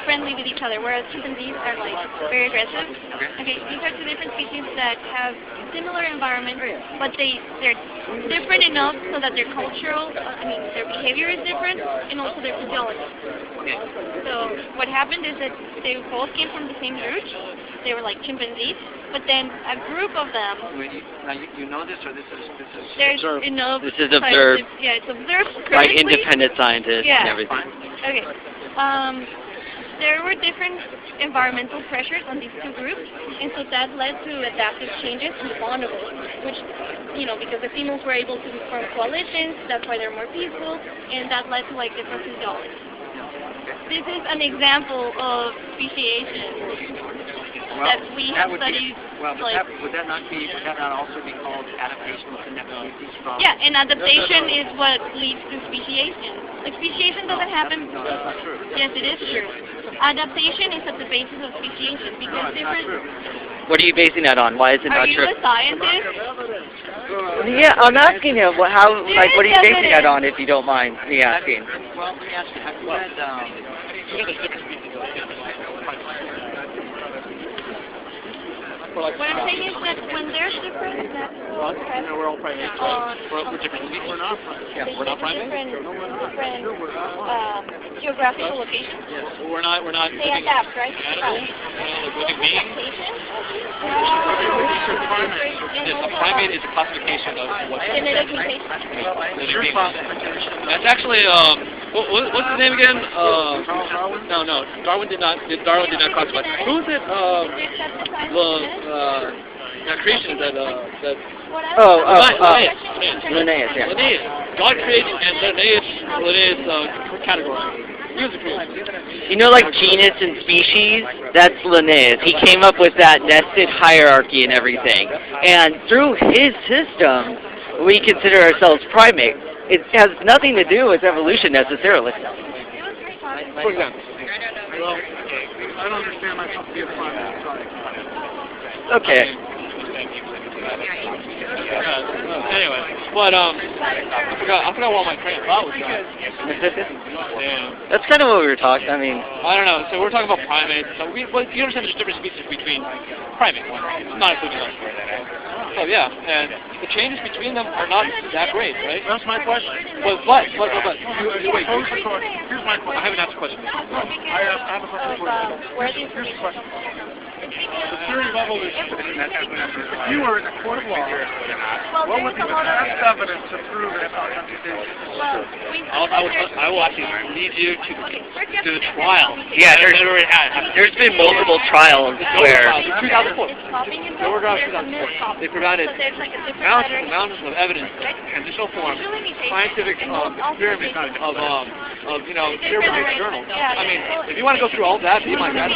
friendly with each other, whereas chimpanzees are like very aggressive. Okay, these are two different species that have similar environment, but they're different enough so that their cultural, their behavior is different, and also their physiology. So what happened is that they both came from the same root. They were like chimpanzees, but then a group of them. Now you know this, or this is there's observed? Enough. This is observed. Yeah, it's observed by currently. independent scientists and Yeah. everything. Okay. There were different environmental pressures on these two groups, and so that led to adaptive changes in bonobos, which, because the females were able to form coalitions, that's why they're more peaceful, and that led to like different physiology. This is an example of speciation that we have studied. Would that not also be called adaptation within that species from? Yeah, and adaptation is what leads to speciation. Like speciation doesn't happen. No, that's not true. Yes, it is true. Adaptation is at the basis of speciation because different. What are you basing that on? Why is it not Are you true? a scientist? Yeah, I'm asking him. What are you Yes, basing it that is. on? If you don't mind me asking. Well, let me ask you. Have you read? What I'm saying is that when there's different we're all primates. We're different species. We're not primates. Yeah, we're not primates. Different geographical locations. Yes, we're not. They adapt, right? Living beings. Yes, a primate is a classification of what Genetic mutation. living beings. That's actually what's his name again? No. Darwin did not classify. Who is it? That creation that Linnaeus, yeah. Linnaeus. God created and Linnaeus category. He was a creator. You know, like genus and species, that's Linnaeus. He came up with that nested hierarchy and everything. And through his system, we consider ourselves primate. It has nothing to do with evolution necessarily. For example. Well, I don't understand myself to be a primate. Sorry. Okay. Anyway, but I forgot what my train of thought was going. Damn. That's kind of what we were talking. I mean, I don't know. So we're talking about primates. So you understand there's different species between primates, not including us. So yeah, and the changes between them are not that great, right? That's my question. But Wait, wait. here's my question. I haven't asked a question. I have a question for you. Here's the question. The theory of evolution. If you were in a court of law, what would be the best evidence to prove it's not computation? I will actually lead you to the trial. yeah, there's been multiple trials where 2004. They provided mountains of evidence, transitional form, scientific experiments of peer-reviewed journals. I mean, if you want to go through all that, be my guest.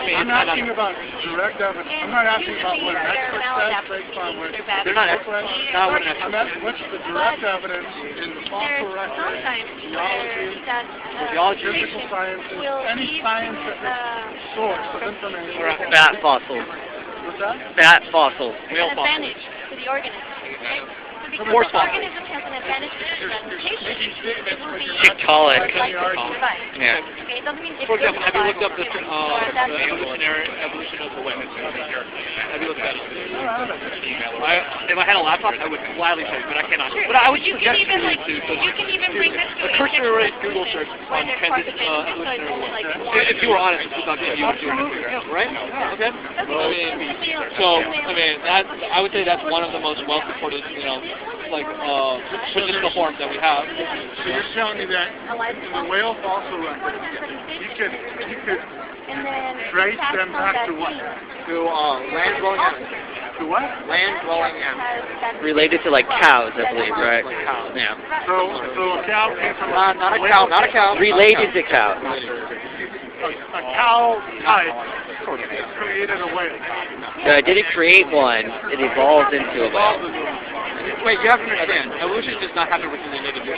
I'm asking about direct evidence. I'm not asking about what an expert says based on what... They're not experts. Not what an expert I'm asking what's the direct evidence in the fossil record, geology, physical sciences, any scientific source of information. fat fossils. What's that? Fat fossils. Whale fossils. Advantage to the organism. Because Horse the fossils. organism has an advantage to the mutation. It will be Tiktaalik. likely to survive. Yeah. Okay, it doesn't mean it For will example, have you survive, looked up the that's evolution of the whale? Have you looked at it? I don't know. If I had a laptop, I would gladly say, but I cannot. But I would you can suggest even you you can even bring this to a cursory Google search on evolutionary whale. If you were honest about this, you would do it, right? Okay. I would say that's one of the most well-supported, positional forms that we have. So you're telling me that in the whale fossil record, you could trace them back to what? To land-dwelling animals. To what? Land-dwelling animals. Related to like cows, I believe, right? Like cows. Yeah. So a cow came from Not a cow. Related to cows. a cow type created a whale. No, it didn't create one. It evolved into a whale. Wait, you have to understand, evolution does not happen within the individual.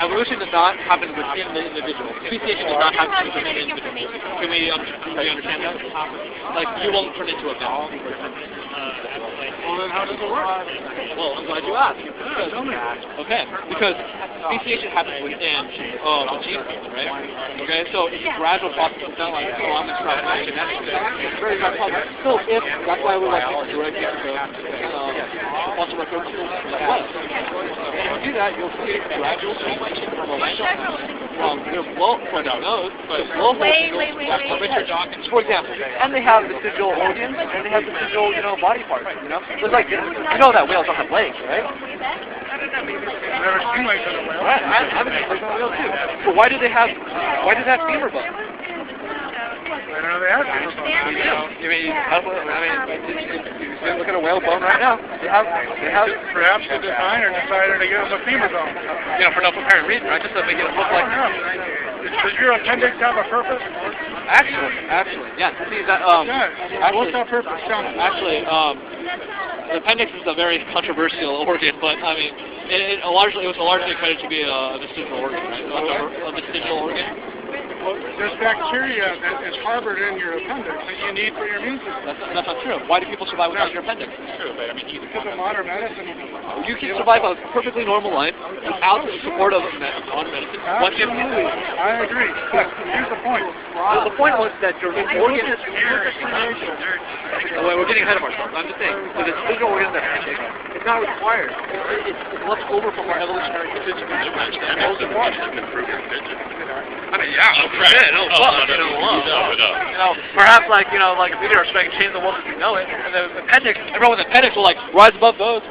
Evolution does not happen within the individual. Speciation does not happen within the individual. Can we understand that? Like, you won't turn into a cow. Well, then how does it work? Well, I'm glad you asked. Okay, because speciation happens within the gene pool, right? Okay, so it's a gradual process. It's not like, oh, I'm going to start my genetics. It's very gradual process. So if, that's why we like to direct people to also record to what? If you do that, you'll see a gradual transition from a from their blow from their nose to blow for example. And they have vestigial organs and they have vestigial, body parts, It's like, that whales don't have legs, right? Never seen legs on a whale. Right, I haven't seen legs on a whale too. So why do they have femur bones? I don't know they have femur bones. Look at a whale bone right now. They have. Perhaps the designer decided to give them a femur bone. For no apparent reason, right? Just to make it look like. Does your appendix have a purpose? Actually, yeah. See that? What's that purpose? Actually, the appendix is a very controversial organ, but I mean, it was largely credited to be a vestigial organ, right? A vestigial organ. Well, there's bacteria that is harbored in your appendix that you need for your immune system. That's not true. Why do people survive without your appendix? It's true, but I mean, because of modern medicine. You can survive a perfectly normal life without the support of modern medicine. Absolutely, I agree. But here's the point. Well, the point was that your organ is... We're getting ahead of ourselves. I'm just saying, so the vestigial organ in the appendix, it's not required. It's left over from our evolutionary history. I mean, yeah. Perhaps like a meteor strike and change the world as we know it. And the appendix, everyone with appendix will rise above those.